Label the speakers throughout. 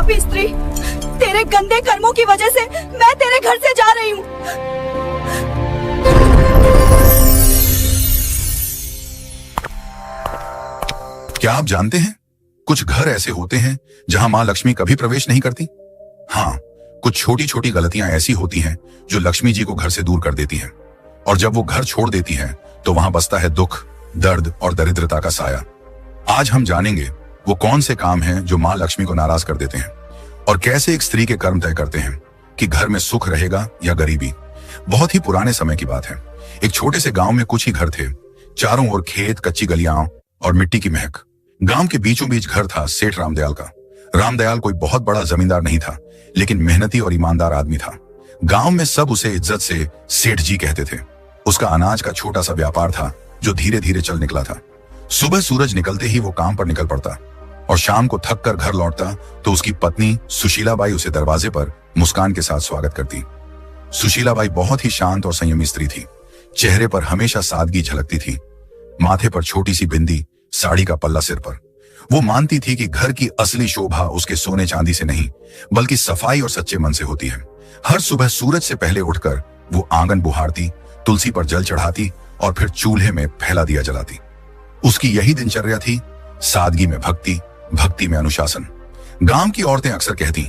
Speaker 1: पापी स्त्री, तेरे गंदे कर्मों की वजह से मैं तेरे घर से जा रही हूँ।
Speaker 2: क्या आप जानते हैं, कुछ घर ऐसे होते हैं जहां मां लक्ष्मी कभी प्रवेश नहीं करती। हाँ, कुछ छोटी छोटी गलतियां ऐसी होती हैं जो लक्ष्मी जी को घर से दूर कर देती हैं, और जब वो घर छोड़ देती हैं तो वहां बसता है दुख, दर्द और दरिद्रता का साया। आज हम जानेंगे वो कौन से काम हैं जो मां लक्ष्मी को नाराज कर देते हैं, और कैसे एक स्त्री के कर्म तय करते हैं कि घर में सुख रहेगा या गरीबी। बहुत ही पुराने समय की बात है। एक छोटे से गांव में कुछ ही घर थे। चारों ओर खेत, कच्ची गलियां और मिट्टी की महक। गांव के बीचों बीच घर था सेठ रामदयाल का। रामदयाल कोई बहुत बड़ा जमींदार नहीं था, लेकिन मेहनती और ईमानदार आदमी था। गांव में सब उसे इज्जत से सेठ जी कहते थे। उसका अनाज का छोटा सा व्यापार था जो धीरे धीरे चल निकला था। सुबह सूरज निकलते ही वो काम पर निकल पड़ता, और शाम को थक कर घर लौटता तो उसकी पत्नी सुशीलाबाई उसे दरवाजे पर मुस्कान के साथ स्वागत करती। सुशीलाबाई बहुत ही शांत और संयमी स्त्री थी। चेहरे पर हमेशा सादगी झलकती थी। माथे पर छोटी सी बिंदी, साड़ी का पल्ला सिर पर। वो मानती थी कि घर की असली शोभा उसके सोने चांदी से नहीं, बल्कि सफाई और सच्चे मन से होती है। हर सुबह सूरज से पहले उठकर वो आंगन बुहारती, तुलसी पर जल चढ़ाती और फिर चूल्हे में फैला दिया जलाती। उसकी यही दिनचर्या थी, सादगी में भक्ति, भक्ति में अनुशासन। गांव की औरतें अक्सर कहती,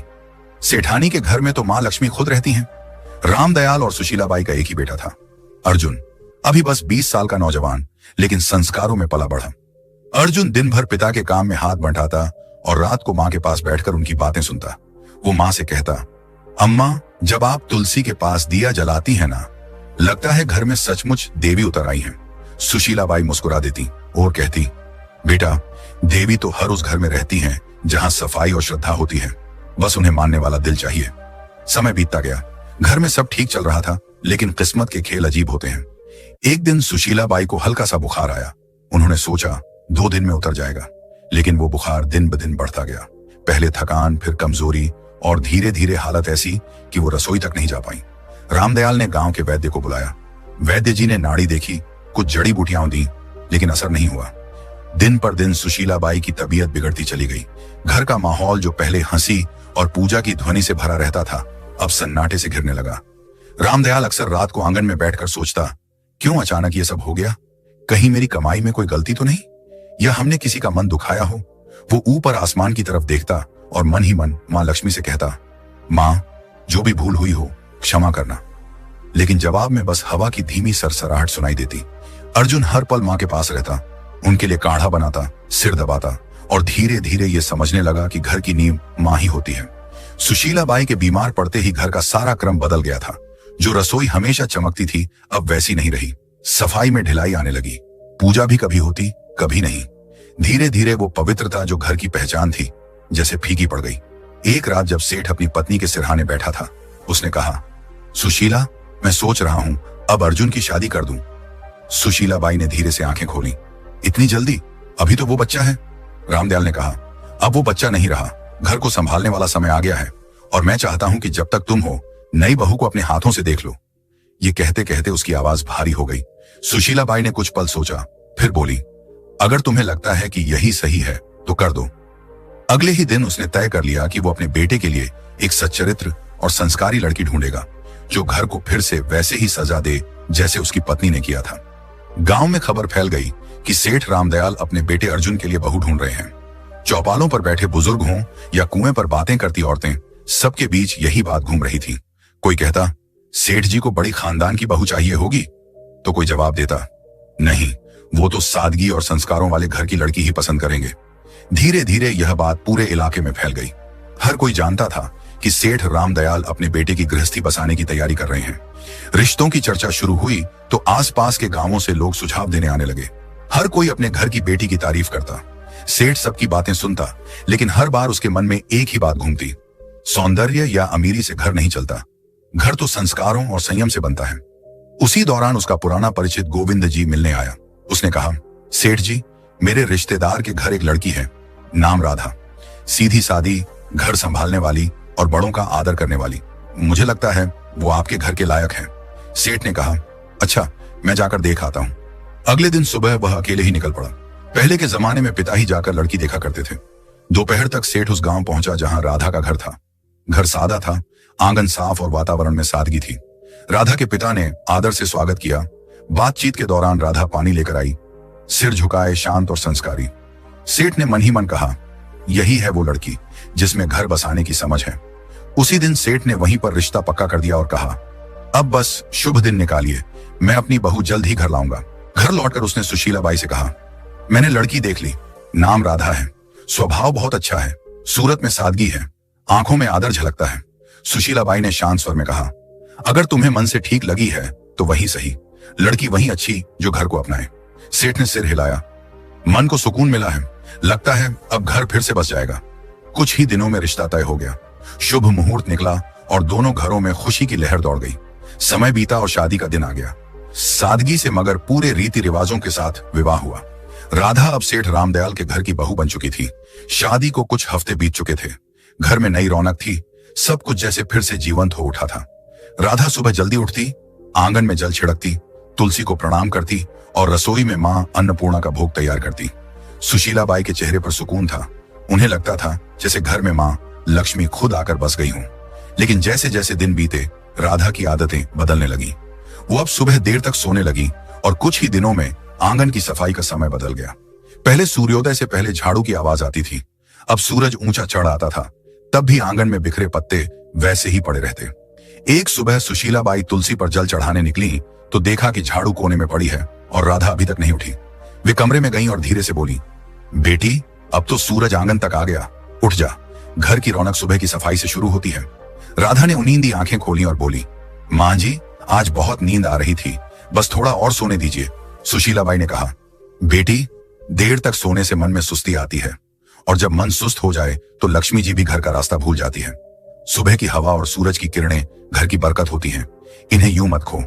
Speaker 2: सेठानी के घर में तो मां लक्ष्मी खुद रहती हैं। रामदयाल और सुशीलाबाई का एक ही बेटा था, अर्जुन। अभी बस 20 साल का नौजवान, लेकिन संस्कारों में पला बढ़ा। अर्जुन दिन भर पिता के काम में हाथ बंटाता और रात को मां के पास बैठकर उनकी बातें सुनता। वो मां से कहता, अम्मा, जब आप तुलसी के पास दिया जलाती है ना, लगता है घर में सचमुच देवी उतर आई हैं। सुशीलाबाई मुस्कुरा देती और कहती, बेटा, देवी तो हर उस घर में रहती हैं जहां सफाई और श्रद्धा होती है। बस उन्हें मानने वाला दिल चाहिए। समय बीतता गया। घर में सब ठीक चल रहा था, लेकिन किस्मत के खेल अजीब होते हैं। एक दिन सुशीलाबाई को हल्का सा बुखार आया। उन्होंने सोचा 2 दिन में उतर जाएगा, लेकिन वो बुखार दिन ब दिन बढ़ता गया। पहले थकान, फिर कमजोरी, और धीरे धीरे हालत ऐसी कि वो रसोई तक नहीं जा पाई। रामदयाल ने गांव के वैद्य को बुलाया। वैद्य जी ने नाड़ी देखी, कुछ जड़ी बूटियां दी, लेकिन असर नहीं हुआ। दिन पर दिन सुशीलाबाई की तबीयत बिगड़ती चली गई। घर का माहौल जो पहले हंसी और पूजा की ध्वनि से भरा रहता था, अब सन्नाटे से घिरने लगा। रामदयाल अक्सर रात को आंगन में बैठकर सोचता, क्यों अचानक ये सब हो गया? कहीं मेरी कमाई में कोई गलती तो नहीं, या हमने किसी का मन दुखाया हो? वो ऊपर आसमान की तरफ देखता और मन ही मन मां लक्ष्मी से कहता, मां, जो भी भूल हुई हो क्षमा करना। लेकिन जवाब में बस हवा की धीमी सरसराहट सुनाई देती। अर्जुन हर पल मां के पास रहता, उनके लिए काढ़ा बनाता, सिर दबाता, और धीरे धीरे ये समझने लगा कि घर की नींव मां ही होती है। सुशीलाबाई के बीमार पड़ते ही घर का सारा क्रम बदल गया था। जो रसोई हमेशा चमकती थी, अब वैसी नहीं रही। सफाई में ढिलाई आने लगी। पूजा भी कभी होती, कभी नहीं। धीरे धीरे वो पवित्रता जो घर की पहचान थी, जैसे फीकी पड़ गई। एक रात जब सेठ अपनी पत्नी के सिरहाने बैठा था, उसने कहा, सुशीला, मैं सोच रहा हूं अब अर्जुन की शादी कर दूं। सुशीलाबाई ने धीरे से आंखें खोली। इतनी जल्दी? अभी तो वो बच्चा है। रामदयाल ने कहा, अब वो बच्चा नहीं रहा, घर को संभालने वाला समय आ गया है, और मैं चाहता हूं कि जब तक तुम हो, नई बहू को अपने हाथों से देख लो। ये कहते कहते उसकी आवाज भारी हो गई। सुशीलाबाई ने कुछ पल सोचा, फिर बोली, अगर तुम्हें लगता है कि यही सही है तो कर दो। अगले ही दिन उसने तय कर लिया कि वो अपने बेटे के लिए एक सच्चरित्र और संस्कारी लड़की ढूंढेगा, जो घर को फिर से वैसे ही सजा दे जैसे उसकी पत्नी ने किया था। गांव में खबर फैल गई कि सेठ रामदयाल अपने बेटे अर्जुन के लिए बहू ढूंढ रहे हैं। चौपालों पर बैठे बुजुर्ग हों या कुएं पर बातें करती औरतें, सबके बीच यही बात घूम रही थी। कोई कहता, सेठ जी को बड़ी खानदान की बहू चाहिए होगी, तो कोई जवाब देता, नहीं, वो तो सादगी और संस्कारों वाले घर की लड़की ही पसंद करेंगे। धीरे धीरे यह बात पूरे इलाके में फैल गई। हर कोई जानता था कि सेठ रामदयाल अपने बेटे की गृहस्थी बसाने की तैयारी कर रहे हैं। रिश्तों की चर्चा शुरू हुई तो आसपास के गांवों से लोग सुझाव देने आने लगे। हर कोई अपने घर की बेटी की तारीफ करता। सेठ सबकी बातें सुनता, लेकिन हर बार उसके मन में एक ही बात घूमती, सौंदर्य या अमीरी से घर नहीं चलता, घर तो संस्कारों और संयम से बनता है। उसी दौरान उसका पुराना परिचित गोविंद जी मिलने आया। उसने कहा, सेठ जी, मेरे रिश्तेदार के घर एक लड़की है, नाम राधा, सीधी सादी, घर संभालने वाली और बड़ों का आदर करने वाली। मुझे लगता है वो आपके घर के लायक है। सेठ ने कहा, अच्छा, मैं जाकर देख आता हूं। अगले दिन सुबह वह अकेले ही निकल पड़ा। पहले के जमाने में पिता ही जाकर लड़की देखा करते थे। दोपहर तक सेठ उस गांव पहुंचा जहां राधा का घर था। घर सादा था, आंगन साफ और वातावरण में सादगी थी। राधा के पिता ने आदर से स्वागत किया। बातचीत के दौरान राधा पानी लेकर आई, सिर झुकाए, शांत और संस्कारी। सेठ ने मन ही मन कहा, यही है वो लड़की जिसमें घर बसाने की समझ है। उसी दिन सेठ ने वहीं पर रिश्ता पक्का कर दिया और कहा, अब बस शुभ दिन निकालिए, मैं अपनी बहू जल्द ही घर लाऊंगा। घर लौटकर उसने सुशीला बाई से कहा, मैंने लड़की देख ली, नाम राधा है, स्वभाव बहुत अच्छा है, सूरत में सादगी है, आंखों में आदर झलकता है। सुशीला बाई ने शांत स्वर में कहा, अगर तुम्हें मन से ठीक लगी है तो वही सही, लड़की वही अच्छी जो घर को अपनाए। सेठ ने सिर हिलाया, मन को सुकून मिला है, लगता है अब घर फिर से बस जाएगा। कुछ ही दिनों में रिश्ता तय हो गया। शुभ मुहूर्त निकला और दोनों घरों में खुशी की लहर दौड़ गई। समय बीता और शादी का दिन आ गया। सादगी से मगर पूरे रीति रिवाजों के साथ विवाह हुआ। राधा अब सेठ रामदयाल के घर की बहू बन चुकी थी। शादी को कुछ हफ्ते बीत चुके थे। घर में नई रौनक थी, सब कुछ जैसे फिर से जीवंत हो उठा था। राधा सुबह जल्दी उठती, आंगन में जल छिड़कती, तुलसी को प्रणाम करती और रसोई में मां अन्नपूर्णा का भोग तैयार करती। सुशीला बाई के चेहरे पर सुकून था। उन्हें लगता था जैसे घर में मां लक्ष्मी खुद आकर बस गई हूं। लेकिन जैसे जैसे दिन बीते, राधा की आदतें बदलने लगी। वो अब सुबह देर तक सोने लगी और कुछ ही दिनों में आंगन की सफाई का समय बदल गया। पहले सूर्योदय से पहले झाड़ू की आवाज आती थी, अब सूरज ऊंचा चढ़ आता था, तब भी आंगन में बिखरे पत्ते वैसे ही पड़े रहते। एक सुबह सुशीला बाई तुलसी पर जल चढ़ाने निकली तो देखा कि झाड़ू कोने में पड़ी है और राधा अभी तक नहीं उठी। वे कमरे में गईं और धीरे से बोली, बेटी, अब तो सूरज आंगन तक आ गया, उठ जा, घर की रौनक सुबह की सफाई से शुरू होती है। राधा ने उनींदी आंखें खोली और बोली, मां जी, आज बहुत नींद आ रही थी, बस थोड़ा और सोने दीजिए। सुशीला बाई ने कहा, बेटी, देर तक सोने से मन में सुस्ती आती है और जब मन सुस्त हो जाए तो लक्ष्मी जी भी घर का रास्ता भूल जाती है। सुबह की हवा और सूरज की किरणें घर की बरकत होती हैं, इन्हें यूं मत खो।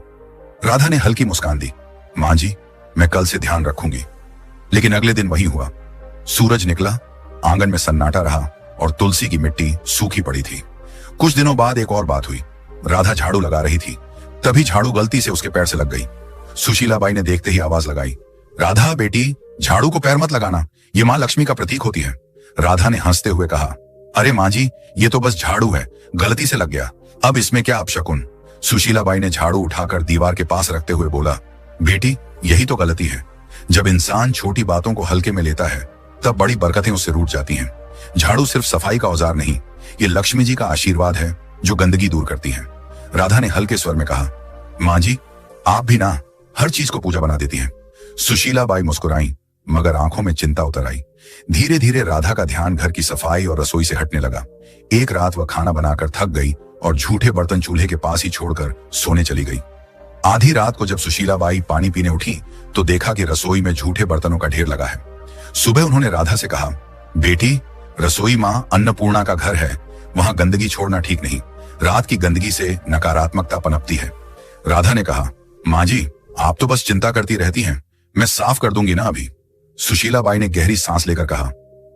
Speaker 2: राधा ने हल्की मुस्कान दी, मां जी, मैं कल से ध्यान रखूंगी। लेकिन अगले दिन वही हुआ। सूरज निकला, आंगन में सन्नाटा रहा और तुलसी की मिट्टी सूखी पड़ी थी। कुछ दिनों बाद एक और बात हुई। राधा झाड़ू लगा रही थी, तभी झाड़ू गलती से उसके पैर से लग गई। सुशीला बाई ने देखते ही आवाज लगाई, राधा बेटी, झाड़ू को पैर मत लगाना, ये मां लक्ष्मी का प्रतीक होती है। राधा ने हंसते हुए कहा, अरे मां जी, ये तो बस झाड़ू है, गलती से लग गया, अब इसमें क्या अपशकुन। सुशीला बाई ने झाड़ू उठाकर दीवार के पास रखते हुए बोला, बेटी, यही तो गलती है। जब इंसान छोटी बातों को हल्के में लेता है तब बड़ी बरकतें उससे रूठ जाती हैं। झाड़ू सिर्फ सफाई का औजार नहीं, ये लक्ष्मी जी का आशीर्वाद है जो गंदगी दूर करती है। राधा ने हल्के स्वर में कहा, मां जी, आप भी ना हर चीज को पूजा बना देती हैं। सुशीला बाई मुस्कुराई, मगर आंखों में चिंता उतर आई। धीरे धीरे राधा का ध्यान घर की सफाई और रसोई से हटने लगा। एक रात वह खाना बनाकर थक गई और झूठे बर्तन चूल्हे के पास ही छोड़कर सोने चली गई। आधी रात को जब सुशीला बाई पानी पीने उठी तो देखा कि रसोई में झूठे बर्तनों का ढेर लगा है। सुबह उन्होंने राधा से कहा, बेटी, रसोई मां अन्नपूर्णा का घर है, वहां गंदगी छोड़ना ठीक नहीं, रात की गंदगी से नकारात्मकता पनपती है। राधा ने कहा, मां जी, आप तो बस चिंता करती रहती हैं, मैं साफ कर दूंगी ना अभी। सुशीला बाई ने गहरी सांस लेकर कहा,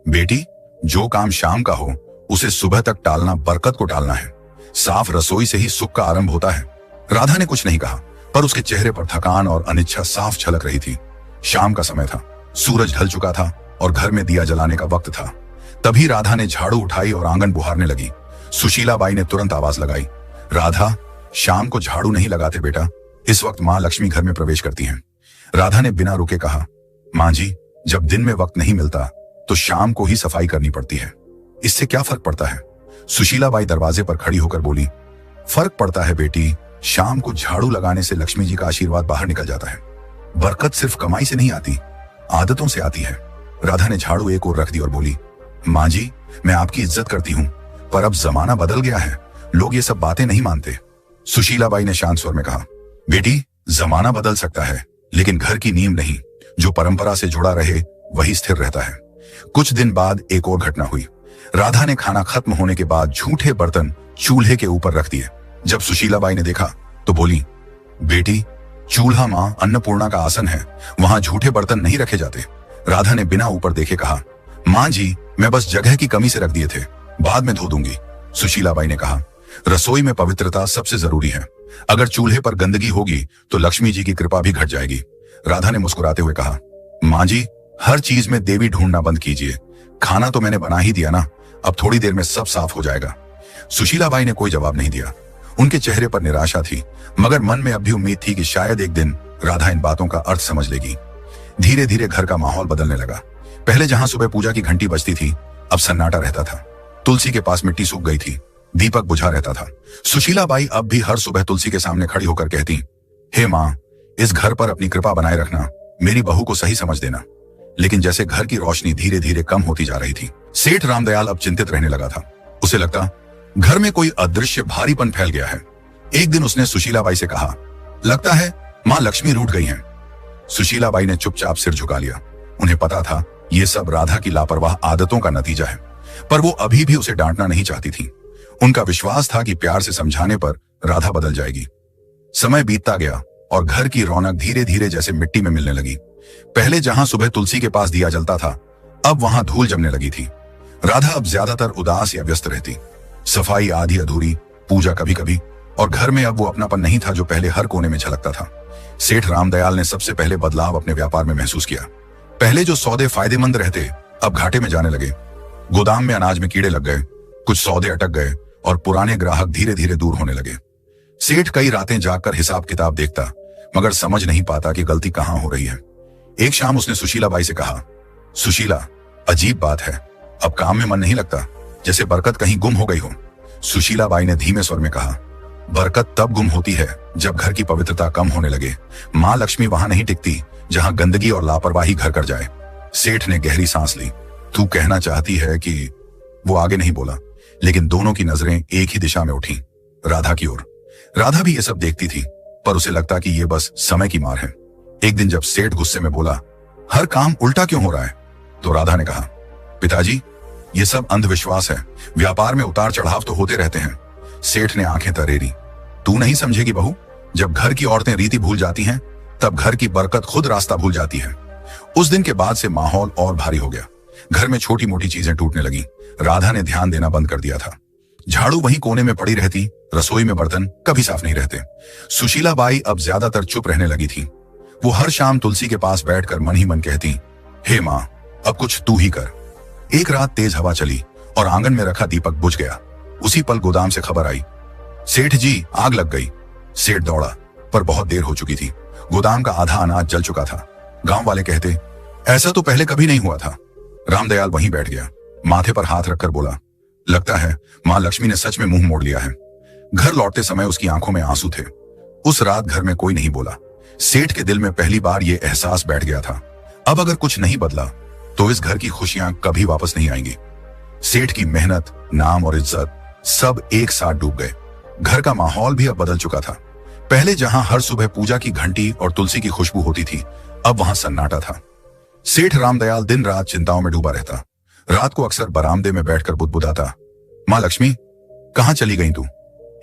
Speaker 2: बेटी, जो काम शाम का हो उसे सुबह तक टालना बरकत को टालना है। साफ रसोई से ही सुख का आरंभ होता है। राधा ने कुछ नहीं कहा, पर उसके चेहरे पर थकान और अनिच्छा साफ झलक रही थी। शाम का समय था, सूरज ढल चुका था और घर में दिया जलाने का वक्त था। तभी राधा ने झाड़ू उठाई और आंगन बुहारने लगी। सुशीला बाई ने तुरंत आवाज लगाई, राधा, शाम को झाड़ू नहीं लगाते बेटा, इस वक्त मां लक्ष्मी घर में प्रवेश करती हैं। राधा ने बिना रुके कहा, मां जी, जब दिन में वक्त नहीं मिलता तो शाम को ही सफाई करनी पड़ती है, इससे क्या फर्क पड़ता है। सुशीला बाई दरवाजे पर खड़ी होकर बोली, फर्क पड़ता है बेटी, शाम को झाड़ू लगाने से लक्ष्मी जी का आशीर्वाद बाहर निकल जाता है। बरकत सिर्फ कमाई से नहीं आती, आदतों से आती है। राधा ने झाड़ू एक ओर रख दी और बोली, मां जी, मैं आपकी इज्जत करती हूं, पर अब जमाना बदल गया है, लोग ये सब बातें नहीं मानते। सुशीला बाई ने शांत स्वर में कहा, बेटी, जमाना बदल सकता है लेकिन घर की नींव नहीं, जो परंपरा से जुड़ा रहे वही स्थिर रहता है। कुछ दिन बाद एक और घटना हुई। राधा ने खाना खत्म होने के बाद झूठे बर्तन चूल्हे के ऊपर रख दिए। जब सुशीला बाई ने देखा तो बोली, बेटी, चूल्हा मां अन्नपूर्णा का आसन है, वहां झूठे बर्तन नहीं रखे जाते। राधा ने बिना ऊपर देखे कहा, मां जी, मैं बस जगह की कमी से रख दिए थे, बाद में धो दूंगी। सुशीला बाई ने कहा, रसोई में पवित्रता सबसे जरूरी है, अगर चूल्हे पर गंदगी होगी तो लक्ष्मी जी की कृपा भी घट जाएगी। राधा ने मुस्कुराते हुए कहा, मां जी, हर चीज में देवी ढूंढना बंद कीजिए, खाना तो मैंने बना ही दिया ना, अब थोड़ी देर में सब साफ हो जाएगा। सुशीलाबाई ने कोई जवाब नहीं दिया। उनके चेहरे पर निराशा थी, मगर मन में अब भी उम्मीद थी कि शायद एक दिन राधा इन बातों का अर्थ समझ लेगी। धीरे धीरे घर का माहौल बदलने लगा। पहले जहां सुबह पूजा की घंटी बजती थी, अब सन्नाटा रहता था। तुलसी के पास मिट्टी सूख गई थी, दीपक बुझा रहता था। सुशीलाबाई अब भी हर सुबह तुलसी के सामने खड़ी होकर कहती, हे माँ, इस घर पर अपनी कृपा बनाए रखना, मेरी बहू को सही समझ देना। लेकिन जैसे घर की रोशनी धीरे धीरे कम होती जा रही थी, सेठ रामदयाल अब चिंतित रहने लगा था। उसे लगता घर में कोई अदृश्य भारीपन फैल गया है। एक दिन उसने सुशीलाबाई से कहा, लगता है माँ लक्ष्मी रूठ गई हैं। सुशीलाबाई ने चुपचाप सिर झुका लिया। उन्हें पता था ये सब राधा की लापरवाह आदतों का नतीजा है, पर वो अभी भी उसे डांटना नहीं चाहती थी। उनका विश्वास था कि प्यार से समझाने पर राधा बदल जाएगी। समय बीतता गया और घर की रौनक धीरे धीरे जैसे मिट्टी में मिलने लगी। पहले जहां सुबह तुलसी के पास दिया जलता था, अब वहां धूल जमने लगी थी। राधा अब ज्यादातर उदास या व्यस्त रहती। सफाई आधी अधूरी, पूजा कभी कभी, और घर में अब वो अपनापन नहीं था जो पहले हर कोने में झलकता था। सेठ रामदयाल ने सबसे पहले बदलाव अपने व्यापार में महसूस किया। पहले जो सौदे फायदेमंद रहते, अब घाटे में जाने लगे। गोदाम में अनाज में कीड़े लग गए, कुछ सौदे अटक गए और पुराने ग्राहक धीरे धीरे दूर होने लगे। सेठ कई रातें जागकर हिसाब किताब देखता, मगर समझ नहीं पाता कि गलती कहां हो रही है। एक शाम उसने सुशीलाबाई से कहा, सुशीला, अजीब बात है, अब काम में मन नहीं लगता, जैसे बरकत कहीं गुम हो गई हो। सुशीलाबाई ने धीमे स्वर में कहा, बरकत तब गुम होती है जब घर की पवित्रता कम होने लगे। माँ लक्ष्मी वहां नहीं टिकती जहां गंदगी और लापरवाही घर कर जाए। सेठ ने गहरी सांस ली। तू कहना चाहती है कि... वो आगे नहीं बोला, लेकिन दोनों की नजरें एक ही दिशा में उठी, राधा की ओर। राधा भी ये सब देखती थी, पर उसे लगता कि ये बस समय की मार है। एक दिन जब सेठ गुस्से में बोला, हर काम उल्टा क्यों हो रहा है, तो राधा ने कहा, पिताजी, ये सब अंधविश्वास है। व्यापार में उतार चढ़ाव तो होते रहते हैं। सेठ ने आंखें तरेरी। तू नहीं समझेगी बहू, जब घर की औरतें रीति भूल जाती हैं, तब घर की बरकत खुद रास्ता भूल जाती है। उस दिन के बाद से माहौल और भारी हो गया। घर में छोटी मोटी चीजें टूटने लगी। राधा ने ध्यान देना बंद कर दिया था। झाड़ू वहीं कोने में पड़ी रहती, रसोई में बर्तन कभी साफ नहीं रहते। सुशीलाबाई अब ज्यादातर चुप रहने लगी थी। वो हर शाम तुलसी के पास बैठकर मन ही मन कहती, हे माँ, अब कुछ तू ही कर। एक रात तेज हवा चली और आंगन में रखा दीपक बुझ गया। उसी पल गोदाम से खबर आई, सेठ जी, आग लग गई। सेठ दौड़ा, पर बहुत देर हो चुकी थी। गोदाम का आधा अनाज जल चुका था। गांव वाले कहते, ऐसा तो पहले कभी नहीं हुआ था। रामदयाल वहीं बैठ गया, माथे पर हाथ रखकर बोला, लगता है माँ लक्ष्मी ने सच में मुंह मोड़ लिया है। घर लौटते समय उसकी आंखों में आंसू थे। उस रात घर में कोई नहीं बोला। सेठ के दिल में पहली बार ये एहसास बैठ गया था, अब अगर कुछ नहीं बदला तो इस घर की खुशियां कभी वापस नहीं आएंगी। सेठ की मेहनत, नाम और इज्जत सब एक साथ डूब गए। घर का माहौल भी अब बदल चुका था। पहले जहां हर सुबह पूजा की घंटी और तुलसी की खुशबू होती थी, अब वहां सन्नाटा था। सेठ रामदयाल दिन रात चिंताओं में डूबा रहता। रात को अक्सर बरामदे में बैठकर बुदबुदाता, माँ लक्ष्मी, कहां चली गई तू?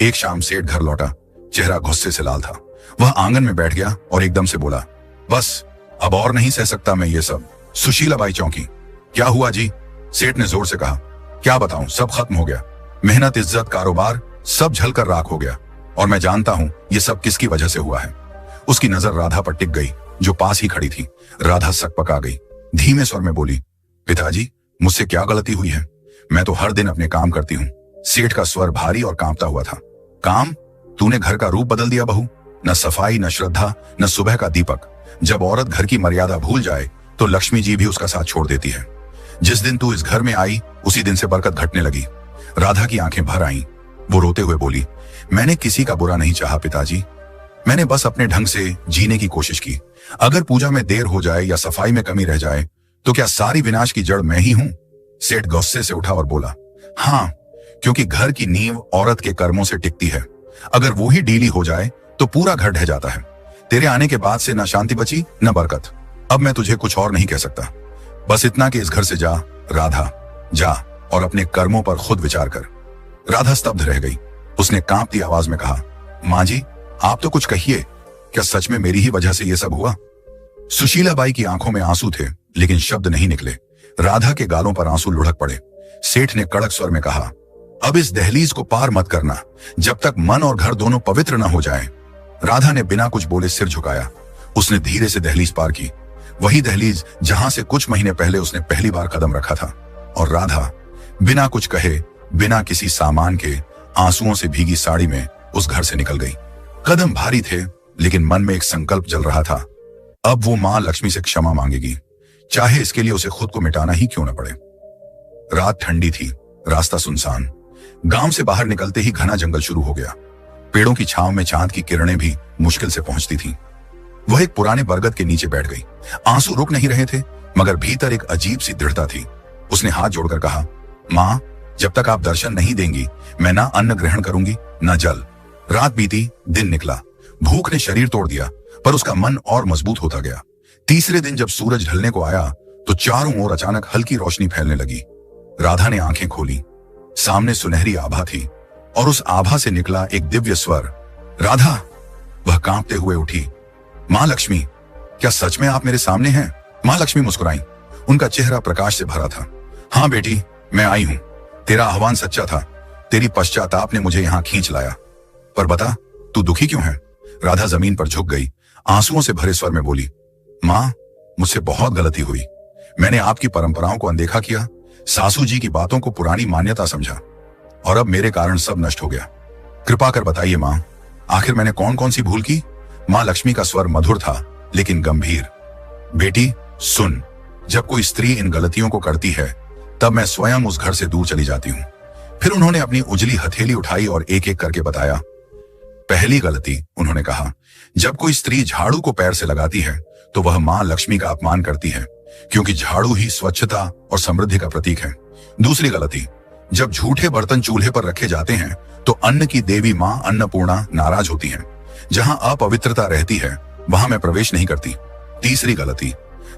Speaker 2: एक शाम सेठ घर लौटा, चेहरा गुस्से से लाल था। वह आंगन में बैठ गया और एकदम से बोला, बस अब और नहीं सह सकता मैं ये सब। सुशीलाबाई चौंकी। क्या हुआ जी? सेठ ने जोर से कहा। क्या बताऊं, सब खत्म हो गया। मेहनत, इज्जत, कारोबार सब झलकर राख हो गया, और मैं जानता हूं ये सब किसकी वजह से हुआ है। उसकी नजर राधा पर टिक गई, जो पास ही खड़ी थी। राधा सकपका गई, धीमे स्वर में बोली, पिताजी, मुझसे क्या गलती हुई है? मैं तो हर दिन अपने काम करती हूँ। सेठ का स्वर भारी और कांपता हुआ था। काम? तूने घर का रूप बदल दिया बहू। न सफाई, न श्रद्धा, न सुबह का दीपक। जब औरत घर की मर्यादा भूल जाए तो लक्ष्मी जी भी उसका साथ छोड़ देती है। जिस दिन तू इस घर में आई, उसी दिन से बरकत घटने लगी। राधा की आंखें भर आईं। वो रोते हुए बोली, मैंने किसी का बुरा नहीं चाहा पिताजी, मैंने बस अपने ढंग से जीने की कोशिश की। अगर पूजा में देर हो जाए या सफाई में कमी रह जाए तो क्या सारी विनाश की जड़ मैं ही हूं? सेठ गुस्से से उठा और बोला, हाँ, क्योंकि घर की नींव औरत के कर्मों से टिकती है। अगर वो ही ढीली हो जाए तो पूरा घर ढह जाता है। तेरे आने के बाद से न शांति बची न बरकत। अब मैं तुझे कुछ और नहीं कह सकता, बस इतना कि इस घर से जा राधा, जा और अपने कर्मों पर खुद विचार कर। राधा स्तब्ध रह गई। उसने कांपती आवाज में कहा, माँ जी, आप तो कुछ कहिए, क्या सच में मेरी ही वजह से ये सब हुआ? सुशीलाबाई की आंखों में आंसू थे, लेकिन शब्द नहीं निकले। राधा के गालों पर आंसू लुढ़क पड़े। सेठ ने कड़क स्वर में कहा, अब इस दहलीज को पार मत करना जब तक मन और घर दोनों पवित्र न हो जाएं। राधा ने बिना कुछ बोले सिर झुकाया। उसने धीरे से दहलीज पार की, वही दहलीज जहां से कुछ महीने पहले उसने पहली बार कदम रखा था। और राधा बिना कुछ कहे, बिना किसी सामान के, आंसुओं से भीगी साड़ी में उस घर से निकल गई। कदम भारी थे, लेकिन मन में एक संकल्प जल रहा था। अब वो मां लक्ष्मी से क्षमा मांगेगी, चाहे इसके लिए उसे खुद को मिटाना ही क्यों न पड़े। रात ठंडी थी, रास्ता सुनसान। गांव से बाहर निकलते ही घना जंगल शुरू हो गया। पेड़ों की छांव में चांद की किरणें भी मुश्किल से पहुंचती थीं। वह एक पुराने बरगद के नीचे बैठ गई। आंसू रुक नहीं रहे थे, मगर भीतर एक अजीब सी दृढ़ता थी। उसने हाथ जोड़कर कहा, मां, जब तक आप दर्शन नहीं देंगी, मैं ना अन्न ग्रहण करूंगी, न जल। रात बीती, दिन निकला। भूख ने शरीर तोड़ दिया, पर उसका मन और मजबूत होता गया। तीसरे दिन जब सूरज ढलने को आया, तो चारों ओर अचानक हल्की रोशनी फैलने लगी। राधा ने आंखें खोली। सामने सुनहरी आभा थी, और उस आभा से निकला एक दिव्य स्वर, राधा। वह कांपते हुए उठी। मां लक्ष्मी, क्या सच में आप मेरे सामने हैं? मां लक्ष्मी मुस्कुराई। उनका चेहरा प्रकाश से भरा था। हाँ बेटी, मैं आई हूं। तेरा आह्वान सच्चा था। तेरी पश्चाताप ने मुझे यहां खींच लाया। पर बता, तू दुखी क्यों है? राधा जमीन पर झुक गई, आंसुओं से भरे स्वर में बोली, मां, मुझसे बहुत गलती हुई। मैंने आपकी परंपराओं को अनदेखा किया, सासू जी की बातों को पुरानी मान्यता समझा, और अब मेरे कारण सब नष्ट हो गया। कृपा कर बताइए मां, आखिर मैंने कौन कौन सी भूल की? मां लक्ष्मी का स्वर मधुर था, लेकिन गंभीर। बेटी सुन, जब कोई स्त्री इन गलतियों को करती है, तब मैं स्वयं उस घर से दूर चली जाती हूं। फिर उन्होंने अपनी उजली हथेली उठाई और एक एक करके बताया। पहली गलती, उन्होंने कहा, जब कोई स्त्री झाड़ू को पैर से लगाती है, तो वह मां लक्ष्मी का अपमान करती है, क्योंकि झाड़ू ही स्वच्छता और समृद्धि का प्रतीक है। दूसरी गलती, जब झूठे बर्तन चूल्हे पर रखे जाते हैं, तो अन्न की देवी मां अन्नपूर्णा नाराज होती है। जहां अपवित्रता रहती है, वहां मैं प्रवेश नहीं करती। तीसरी गलती,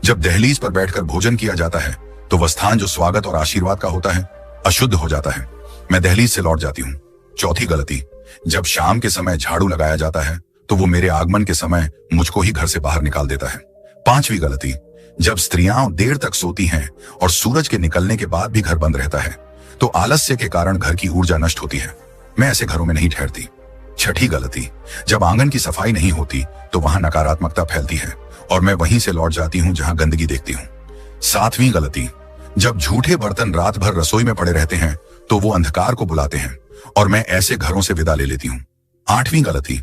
Speaker 2: जब दहलीज पर बैठकर भोजन किया जाता है, तो वह स्थान जो स्वागत और आशीर्वाद का होता है, अशुद्ध हो जाता है। मैं दहलीज से लौट जाती हूँ। चौथी गलती, जब शाम के समय झाड़ू लगाया जाता है, तो वो मेरे आगमन के समय मुझको ही घर से बाहर निकाल देता है। पांचवी गलती, जब स्त्रियां देर तक सोती हैं और सूरज के निकलने के बाद भी घर बंद रहता है, तो आलस्य के कारण घर की ऊर्जा नष्ट होती है। मैं ऐसे घरों में नहीं ठहरती। छठी गलती, जब आंगन की सफाई नहीं होती, तो वहां नकारात्मकता फैलती है, और मैं वहीं से लौट जाती हूं जहां गंदगी देखती हूं। सातवीं गलती, जब झूठे बर्तन रात भर रसोई में पड़े रहते हैं, तो वो अंधकार को बुलाते हैं, और मैं ऐसे घरों से विदा ले लेती हूँ। आठवीं गलती,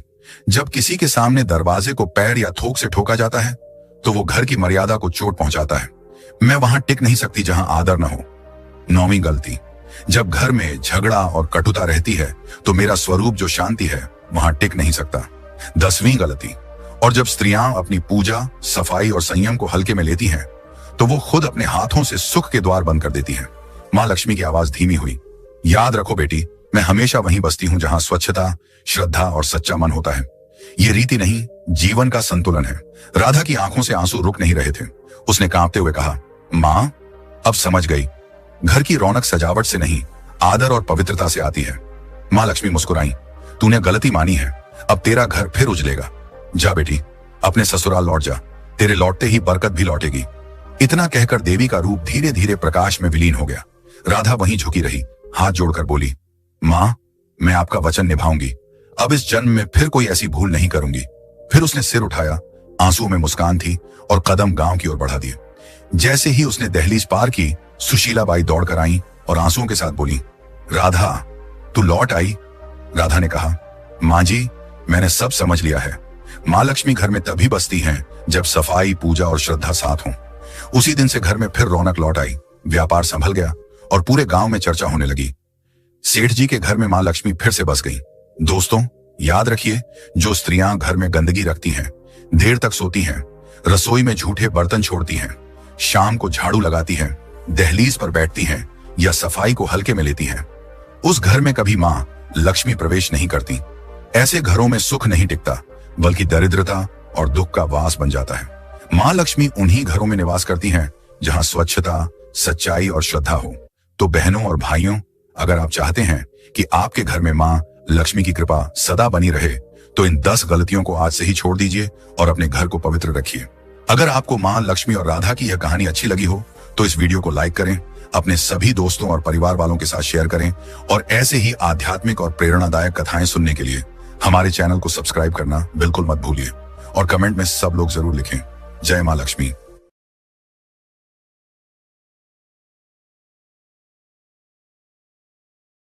Speaker 2: जब किसी के सामने दरवाजे को पैर या थोक से ठोका जाता है, तो वो घर की मर्यादा को चोट पहुंचाता है। मैं वहां टिक नहीं सकती जहां आदर न हो। नौवीं गलती, जब घर में झगड़ा और कटुता रहती है, तो मेरा स्वरूप जो शांति है, वहां टिक नहीं सकता। 10वीं गलती, और जब स्त्रियां अपनी पूजा, सफाई और संयम को हल्के में लेती हैं, तो वो खुद अपने हाथों से सुख के द्वार बंद कर देती हैं। मां लक्ष्मी की आवाज धीमी हुई। याद रखो बेटी, मैं हमेशा वहीं बसती हूं जहां स्वच्छता, श्रद्धा और सच्चा मन होता है। ये रीति नहीं, जीवन का संतुलन है। राधा की आंखों से आंसू रुक नहीं रहे थे। उसने कांपते हुए कहा, मां, अब समझ गई, घर की रौनक सजावट से नहीं, आदर और पवित्रता से आती है। मां लक्ष्मी मुस्कुराई। तूने गलती मानी है, अब तेरा घर फिर उजलेगा। जा बेटी, अपने ससुराल लौट जा। तेरे लौटते ही बरकत भी लौटेगी। इतना कहकर देवी का रूप धीरे धीरे प्रकाश में विलीन हो गया। राधा वहीं झुकी रही, हाथ जोड़कर बोली, मां, मैं आपका वचन निभाऊंगी। अब इस जन्म में फिर कोई ऐसी भूल नहीं करूंगी। फिर उसने सिर उठाया, आंसुओं में मुस्कान थी, और कदम गांव की ओर बढ़ा दिए। जैसे ही उसने दहलीज पार की, सुशीला बाई दौड़कर आई और आंसुओं के साथ बोली, राधा, तू लौट आई? राधा ने कहा, मां जी, मैंने सब समझ लिया है। मां लक्ष्मी घर में तभी बसती हैं जब सफाई, पूजा और श्रद्धा साथ हों। उसी दिन से घर में फिर रौनक लौट आई, व्यापार संभल गया, और पूरे गांव में चर्चा होने लगी। सेठ जी के घर में मां लक्ष्मी फिर से बस गई। दोस्तों, याद रखिए, जो स्त्रियां घर में गंदगी रखती हैं, देर तक सोती हैं, रसोई में झूठे बर्तन छोड़ती हैं, शाम को झाड़ू लगाती हैं, दहलीज पर बैठती हैं या सफाई को हल्के में लेती हैं, उस घर में कभी मां लक्ष्मी प्रवेश नहीं करती। ऐसे घरों में सुख नहीं टिकता, बल्कि दरिद्रता और दुख का वास बन जाता है। मां लक्ष्मी उन्हीं घरों में निवास करती हैं जहां स्वच्छता, सच्चाई और श्रद्धा हो। तो बहनों और भाइयों, अगर आप चाहते हैं कि आपके घर में मां लक्ष्मी की कृपा सदा बनी रहे, तो इन 10 गलतियों को आज से ही छोड़ दीजिए और अपने घर को पवित्र रखिए। अगर आपको मां लक्ष्मी और राधा की यह कहानी अच्छी लगी हो, तो इस वीडियो को लाइक करें, अपने सभी दोस्तों और परिवार वालों के साथ शेयर करें, और ऐसे ही आध्यात्मिक और प्रेरणादायक कथाएं सुनने के लिए हमारे चैनल को सब्सक्राइब करना बिल्कुल मत भूलिए, और कमेंट में सब लोग जरूर लिखें, जय मां लक्ष्मी।